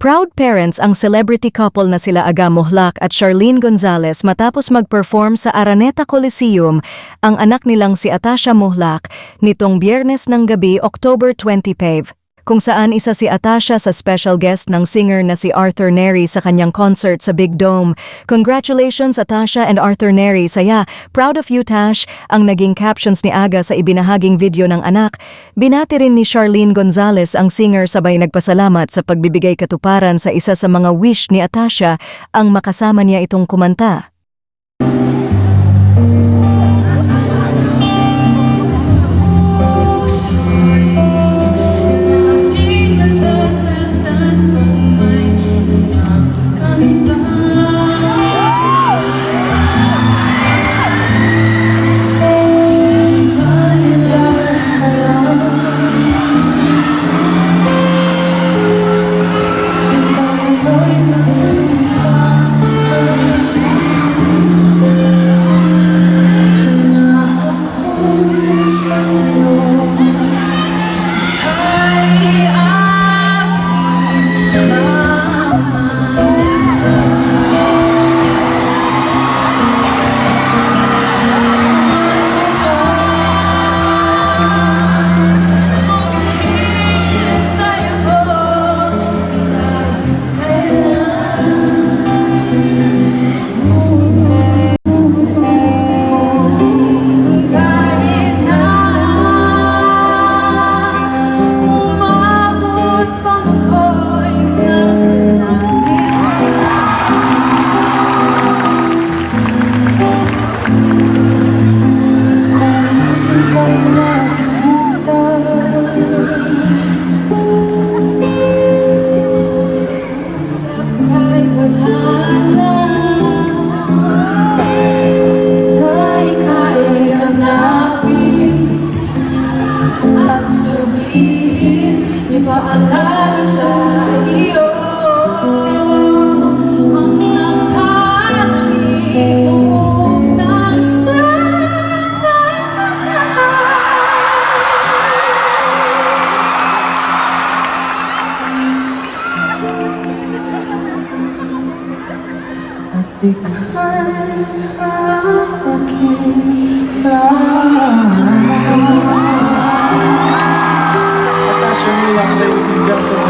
Proud parents ang celebrity couple na sila Aga Mohlak at Charlene Gonzalez matapos mag-perform sa Araneta Coliseum ang anak nilang si Atasha Mohlak nitong Biyernes ng gabi, October 25, kung saan isa si Atasha sa special guest ng singer na si Arthur Neri sa kanyang concert sa Big Dome. Congratulations Atasha and Arthur Neri, saya, proud of you Tash, ang naging captions ni Aga sa ibinahaging video ng anak. Binati rin ni Charlene Gonzalez ang singer sabay nagpasalamat sa pagbibigay katuparan sa isa sa mga wish ni Atasha ang makasama niya itong kumanta. Ipaalala sa iyo ang nakalimutan sa at ika'y aking lahat. Atasha Mohlak, ladies and gentlemen.